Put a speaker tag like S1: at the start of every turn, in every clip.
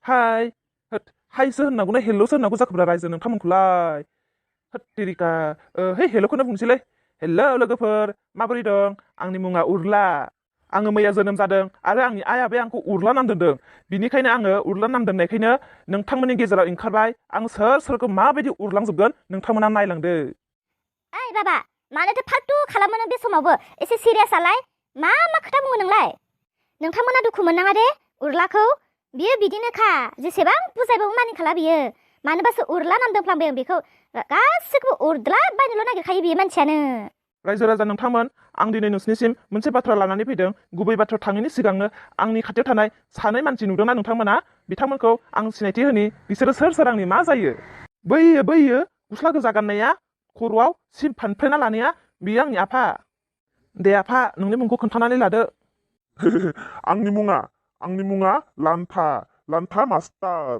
S1: हाय होत हायसो होननांगौना हेल'सो होननांगौ जाखोब्रा रायजो नोंथांमोनखौलाय होत तेरिका है हेल'खौनो बुंसैलै हेलौ लोगोफोर माबोरै दं आंनि मुङा उरला आङो मैया जोनोम जादों आरो आंनि आइ आबाया आंखौ उरला नाम दोनदों बिनिखायनो आङो उरला नाम दोननायखायनो नोंथांमोननि गेजेराव ओंखारबाय आं सोरखौ माबायदि उरलांजोबगोन नोंथांमोना नायलांदो
S2: ओइ बाबा मानोथो फालतु खालामो नों बे समावबो एसे सिरियासआलाय मा खोथा बुङो नोंलाय नोंथांमोना दुखु मोननाङा दे उरलाखौ बियो बिदिनोखा जेसेबां बुजायबाबो मानिखाला बियो मानोबासो उरला नाम दोनफ्लांबाय आं बेखौ गासिखौबो उरद्ला बायनोल' नागिरखायो बियो मानसियानो
S1: रायजो राजा नोंथांमोन आं दिनै नोंसिनिसिम मोनसे बाथ्रा लानानै फैदों गुबै बाथ्रा थाङैनि सिगांनो आंनि खाथियाव थानाय सानै मानसि नुदोंना नोंथांमोना बिथांमोनखौ आं सिनायथि होनि बिसोरो सोर आंनि मा जायो बैयो गस्ला गोजा गाननाया खर'आव सिम फानफ्रेना लानाया बियो आंनि आफा दे आफा नोंनि मुंखौ खोन्थानानै लादो आंनि मुङा लान्था मास्टार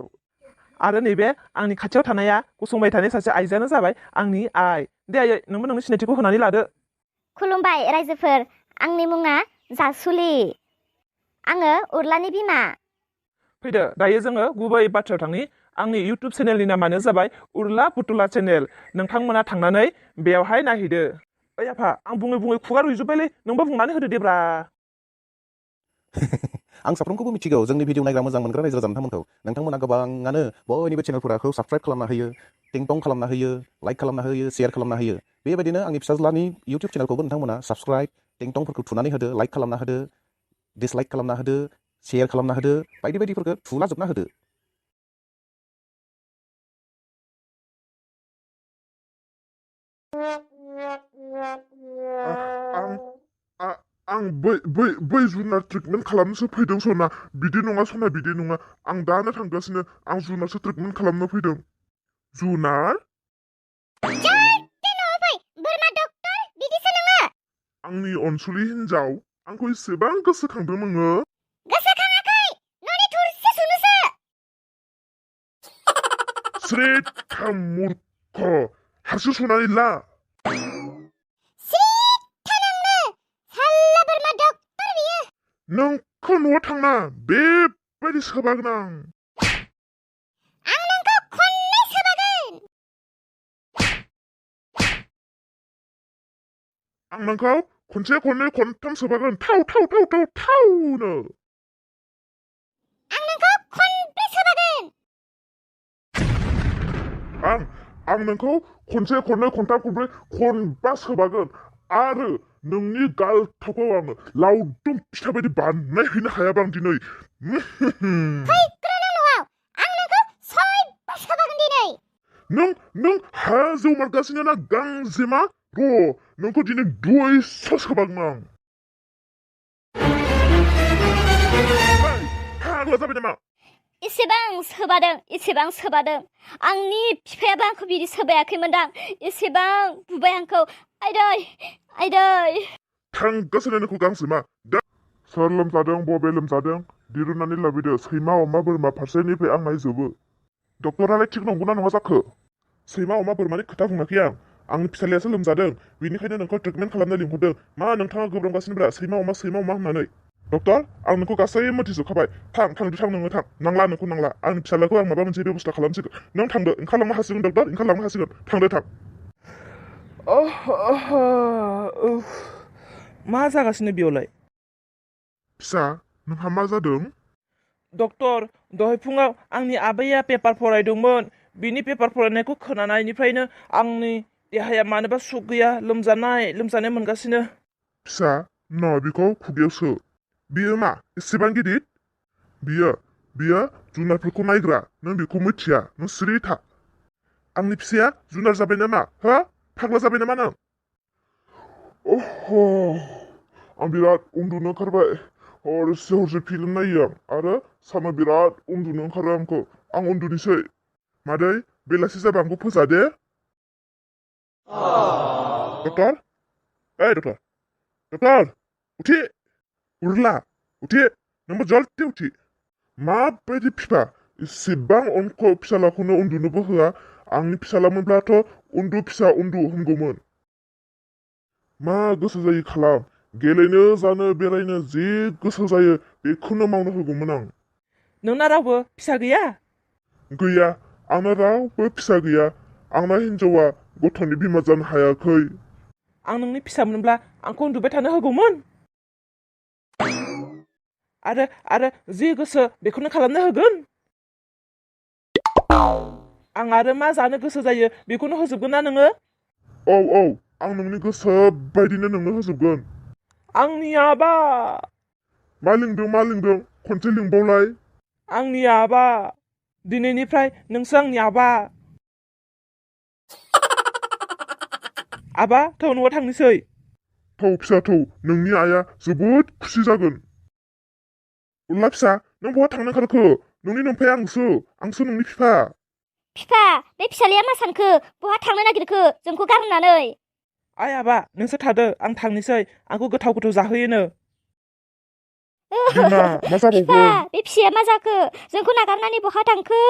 S1: आरो नैबे आंनि खाथियाव थानाया गसंबाय थानाय सासे आइजोआनो जाबाय आंनि आइ दे आयै नोंबो नोंनि सिनायथिखौ होनानै लादो
S2: खुलुमबाय रायजोफोर आंनि मुङा जासुलि आङो उरलानि बिमा
S1: फैदो दायो जोङो गुबै बाथ्रायाव थांनि आंनि इउटुब चेनेलनि नामानो जाबाय उरला पुतुला चेनेल नोंथांमोना थांनानै बेयावहाय नायहैदो ओइ आफा आं बुङै खुगा रुइजोब्बायलै नोंबो बुंनानै होदो देब्रा
S3: आं साफ्रोमखौबो मिथिगौ जोंनि भिडिअ नायग्रा मोजां मोनग्रा रायजो राजा नोंथांमोना गोबाङानो बयनिबो चेनेलफोरखौ साबस्क्राइब खालामना होयो टिंटं खालामना होयो लाइक खालामना होयो शेयार खालामना होयो बेबायदिनो आंनि फिसाज्लानि इउटुब चेनेलखौबो नोंथांमोना साबस्क्राइब टिंटंफोरखौ थुनानै होदो लाइक खालामना होदो डिसलाइक खालामना होदो शेयार खालामना होदो बायदिफोरखौ थुलाजोबना होदो
S4: आं बै जुनार ट्रिटमेन्ट खालामनोसो फैदों सना बिदि नङा सना बिदि नङा आं दानो थांगासिनो आं जुनारसो ट्रिटमेन्ट खालामनो फैदों जुनार
S2: बोरमा डक्टर बिदिसो नोङो
S4: आंनि अनसुलि हिनजाव आंखौ एसेबां गोसोखांदों नोङो
S2: गोसोखाङाखै न'नि थुरसि सुनोसो
S4: स्रेट मूर्ख हारसिं सुनानै ला नोंखौ न'आव थांना बेबायदि सोबागोन
S2: आं नोंखौ खननै सोबागोन
S4: आं नोंखौ खनसे खननै खनथाम सोबागोन थावनो
S2: आं नोंखौ खनब्रै सोबागोन
S4: आं नोंखौ खनसे खननै खनथाम खनब्रै खनबा सोबागोन आरो नोंनि गालथाखौ आङो लावदुम फिथा बायदि बानायहैनो हायाबा आं दिनै
S2: फैग्रोनो न'आव आं नोंखौ सयबो सोबागोन दिनै
S4: नों हाजो मारगासिनो ना गांजेमा र' नोंखौ दिनै दुइस' सोबागोन आं फाग्ला जाबाय नामा
S2: एसेबां सोबादों आंनि बिफायाबो आंखौ बिदि सोबायाखैमोनदां एसेबां बुबाय आंखौ आयदै
S4: थांगासिनो नोंखौ गांजेमा दा सोर लोमजादों बबे लोमजादों दिरुननानै लाबोदो सैमा अमा बोरमा फारसेनिफ्राय आं नायजोबो डक्टरालाय थिग नंगौना नङा जाखो सैमा अमा बोरमानि खोथा बुङाखै आंनि फिसालायासो लोमजादों बेनिखायनो नोंखौ ट्रिटमेन्ट खालामनो लिंहरदों मा नोंथाङा गोब्रामगासिनोब्रा सैमा अमा होननानै डक्टर आं नोंखौ गासै मोनथिजोबखाबाय थां नोङो थां नांला नोंखौ नांला आंनि फिसालाखौ आं माबा मोनसे बेबस्था खालामसिगोन नों थांदो ओंखारलांनो हासिगोन डक्टर ओंखारलांनो हासिगोन थांदो थां
S1: मा जागासिनो बेयावलाय
S4: फिसा नोंहा मा जादों
S1: डक्टर दहाय फुङाव आंनि आबैया पेपार फरायदोंमोन बिनि पेपार फरायनायखौ खोनानायनिफ्रायनो आंनि देहाया मानोबा सुख गैया लोमजानाय मोनगासिनो
S4: फिसा बिखौ खुगायाव सो बियो मा एसेबां गिदिर बियो जुनारफोरखौ नायग्रा नों बेखौ मिथिया नों सिरि था आंनि फिसाया जुनार जाबाय नामा हो फाग्ला जाबाय नामा नों आं बिराद उन्दुनो ओंखारबाय हरसे फिल्म नायो आरो सानाव बिराद उन्दुनो ओंखारो आं उन्दुनोसै मादै बेलासि जाबा आंखौ फोजा दे डक्टर उठी उरला उठी नोंबो जल्दी उठी माबायदि फिफा एसेबां अनखौ फिसालाखौनो उन्दुनोबो होआ आंनि फिसालामोनब्लाथ' उन्दु फिसा उन्दु होनगौमोन मा गोसो जायो खालाम गेलेनो जानो बेरायनो जे गोसो जायो बेखौनो मावनो होगौमोन आं
S1: नोंना रावबो फिसा गैया?
S4: गैया, आंना रावबो फिसा गैया। आंना हिन्जावा गथ'नि बिमा जानो हायाखै।
S1: आं नोंनि फिसामोनब्ला आंखौ उन्दुबाय थानो होगौमोन। आरो जि गोसो बेखौनो खालामनो होगोन। आं आरो मा जानो गोसो जायो बेखौनो होजोबगोन ना नोङो?
S4: औ, आं नोंनि गोसो बायदिनो नोंनो होजोबगोन।
S1: आंनि आबा,
S4: मा लिंदों? खनसे लिंबावलाय।
S1: आंनि आबा, दिनैनिफ्राय नोंसो आंनि आबा। आबा, थौ न'आव थांनोसै।
S4: थौ फिसा थौ, नोंनि आइया जोबोद खुसि जागोन। उरला फिसा, नों बहा थांनो ओंखारखो? नोंनि नोमफाया आंसो नोंनि फिफा।
S2: फिफा, बे फिसालाया मा सानखो? बहा थांनो नागिरखो जोंखौ गारनानै?
S1: आइ आबा, नोंसो थादो, आं थांनोसै। आंखौ गोथाव जाहोयोनो।
S4: बिमा, मा
S2: फिफा,
S4: जाबावगोन?
S2: बे फिसाया मा जाखो? जोंखौ नागारनानै बहा थांखो?